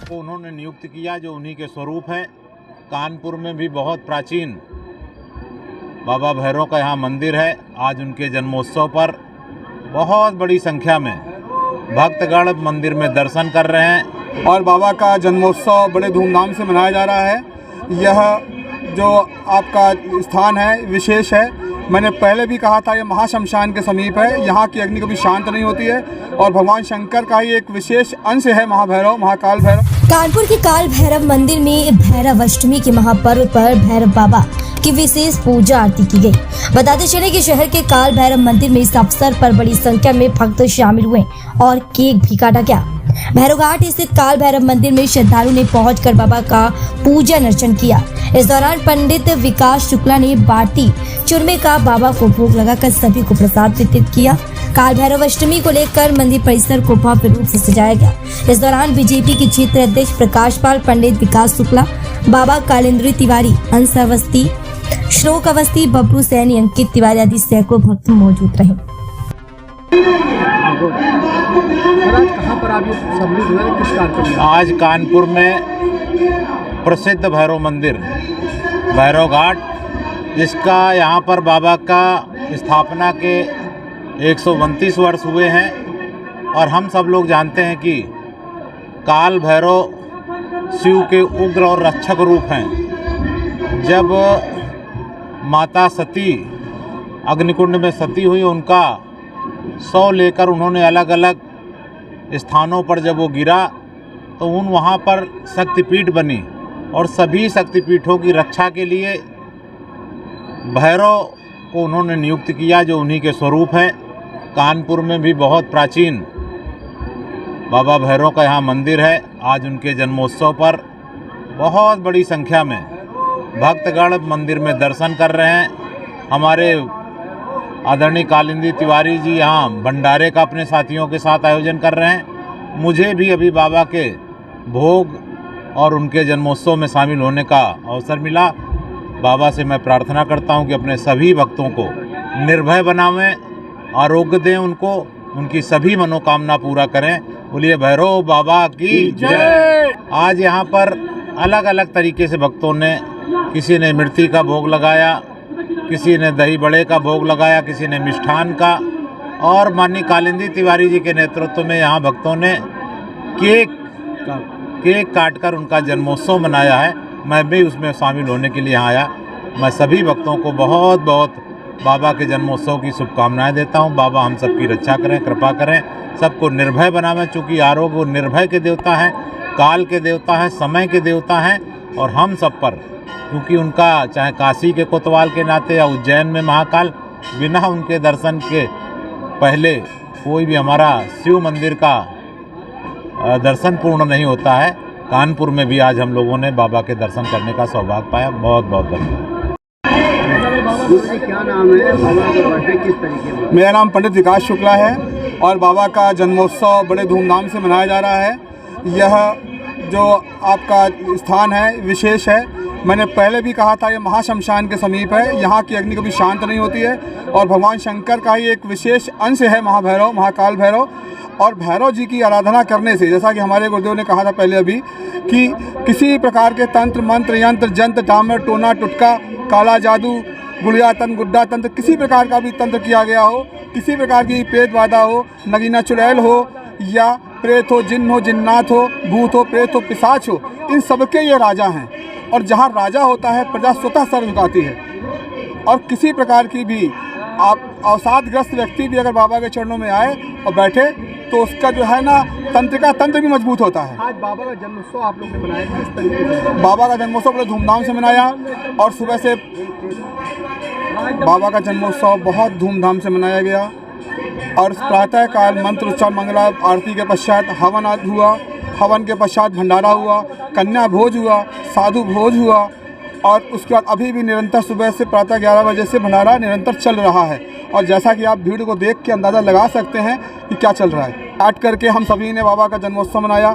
को उन्होंने नियुक्त किया जो उन्हीं के स्वरूप हैं। कानपुर में भी बहुत प्राचीन बाबा भैरव का यहाँ मंदिर है। आज उनके जन्मोत्सव पर बहुत बड़ी संख्या में भक्तगण मंदिर में दर्शन कर रहे हैं और बाबा का जन्मोत्सव बड़े धूमधाम से मनाया जा रहा है। यह जो आपका स्थान है विशेष है। मैंने पहले भी कहा था, यह महाशमशान के समीप है। यहाँ की अग्नि कभी शांत नहीं होती है और भगवान शंकर का ही एक विशेष अंश है महाभैरव, महाकाल भैरव। कानपुर के काल भैरव मंदिर में भैरव अष्टमी के महापर्व पर भैरव बाबा की विशेष पूजा आरती की गई। बताते चले कि शहर के काल भैरव मंदिर में इस अवसर पर बड़ी संख्या में भक्त शामिल हुए और केक भी काटा गया। भैरव घाट स्थित काल भैरव मंदिर में श्रद्धालु ने पहुंचकर बाबा का पूजन अर्चन किया। इस दौरान पंडित विकास शुक्ला ने बाटी चूरमे का बाबा को भोग लगाकर सभी को प्रसाद वितरित किया। काल भैरव अष्टमी को लेकर मंदिर परिसर को भव्य रूप से सजाया गया। इस दौरान बीजेपी के क्षेत्र अध्यक्ष प्रकाश पाल, पंडित विकास शुक्ला, बाबा कालेंद्र तिवारी, अंश अवस्थी, श्लोक अवस्थी, बबलू सैनी, अंकित तिवारी आदि सैकड़ों भक्त मौजूद रहे। आज कानपुर में प्रसिद्ध भैरव मंदिर भैरव घाट, जिसका यहाँ पर बाबा का स्थापना के 129 वर्ष हुए हैं और हम सब लोग जानते हैं कि काल भैरव शिव के उग्र और रक्षक रूप हैं। जब माता सती अग्निकुंड में सती हुई, उनका शव लेकर उन्होंने अलग अलग स्थानों पर जब वो गिरा तो वहाँ पर शक्तिपीठ बनी और सभी शक्तिपीठों की रक्षा के लिए भैरव को उन्होंने नियुक्त किया जो उन्हीं के स्वरूप हैं। कानपुर में भी बहुत प्राचीन बाबा भैरव का यहाँ मंदिर है। आज उनके जन्मोत्सव पर बहुत बड़ी संख्या में भक्तगण मंदिर में दर्शन कर रहे हैं। हमारे आदरणीय कालिंदी तिवारी जी यहाँ भंडारे का अपने साथियों के साथ आयोजन कर रहे हैं। मुझे भी अभी बाबा के भोग और उनके जन्मोत्सव में शामिल होने का अवसर मिला। बाबा से मैं प्रार्थना करता हूँ कि अपने सभी भक्तों को निर्भय बनावें, आरोग्य दें उनको, उनकी सभी मनोकामना पूरा करें। बोलिए भैरव बाबा की जय। आज यहाँ पर अलग अलग तरीके से भक्तों ने, किसी ने मिर्ची का भोग लगाया, किसी ने दही बड़े का भोग लगाया, किसी ने मिष्ठान का, और माननीय कालिंदी तिवारी जी के नेतृत्व में यहाँ भक्तों ने केक काटकर उनका जन्मोत्सव मनाया है। मैं भी उसमें शामिल होने के लिए यहाँ आया। मैं सभी भक्तों को बहुत बहुत बाबा के जन्मोत्सव की शुभकामनाएं देता हूँ। बाबा हम सबकी रक्षा करें, कृपा करें, सबको निर्भय बनावें, चूँकि आरोग्य वो निर्भय के देवता हैं, काल के देवता हैं, समय के देवता हैं। और हम सब पर, क्योंकि उनका चाहे काशी के कोतवाल के नाते या उज्जैन में महाकाल, बिना उनके दर्शन के पहले कोई भी हमारा शिव मंदिर का दर्शन पूर्ण नहीं होता है। कानपुर में भी आज हम लोगों ने बाबा के दर्शन करने का सौभाग्य पाया। बहुत बहुत धन्यवाद। क्या नाम है, बाबा का बर्थडे किस तरीके में? मेरा नाम पंडित विकास शुक्ला है और बाबा का जन्मोत्सव बड़े धूमधाम से मनाया जा रहा है। यह जो आपका स्थान है विशेष है। मैंने पहले भी कहा था, यह महाशमशान के समीप है। यहाँ की अग्नि कभी शांत नहीं होती है और भगवान शंकर का ही एक विशेष अंश है महाभैरव, महाकाल भैरव। और भैरव जी की आराधना करने से, जैसा कि हमारे गुरुदेव ने कहा था पहले अभी, कि किसी प्रकार के तंत्र मंत्र यंत्र जंत्र डामर टोना टुटका काला जादू गुड़िया तंत्र गुड्डा तंत्र, किसी प्रकार का भी तंत्र किया गया हो, किसी प्रकार की पेट बाधा हो, नगीना चुड़ैल हो या प्रेत हो, जिन्न हो, जिन्नात हो, भूत हो, प्रेत हो, पिशाच हो, इन सबके ये राजा हैं। और जहाँ राजा होता है प्रजा स्वतः सर झुकाती है। और किसी प्रकार की भी आप अवसादग्रस्त व्यक्ति भी अगर बाबा के चरणों में आए और बैठे तो उसका जो है ना तंत्र भी मजबूत होता है। आज बाबा का जन्मोत्सव आप लोग ने मनाया किस तरीके से? बाबा का जन्मोत्सव बड़े धूमधाम से मनाया और सुबह से बाबा का जन्मोत्सव बहुत धूमधाम से मनाया गया। और प्रातः काल मंत्र उच्चारण मंगला आरती के पश्चात हवन आदि हुआ, हवन के पश्चात भंडारा हुआ, कन्या भोज हुआ, साधु भोज हुआ। और उसके बाद अभी भी निरंतर सुबह से प्रातः 11 बजे से भंडारा निरंतर चल रहा है। और जैसा कि आप भीड़ को देख के अंदाज़ा लगा सकते हैं कि क्या चल रहा है। काट करके हम सभी ने बाबा का जन्मोत्सव मनाया।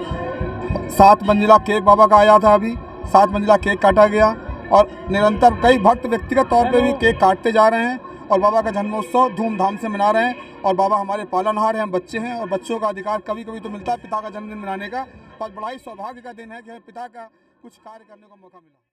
7 मंजिला केक बाबा का आया था, अभी 7 मंजिला केक काटा गया। और निरंतर कई भक्त व्यक्तिगत तौर पे भी केक काटते जा रहे हैं और बाबा का जन्मोत्सव धूमधाम से मना रहे हैं। और बाबा हमारे पालनहार हैं, हम बच्चे हैं और बच्चों का अधिकार कभी कभी तो मिलता है पिता का जन्मदिन मनाने का, पर बड़ा ही सौभाग्य का दिन है कि हमें पिता का कुछ कार्य करने का मौका मिला।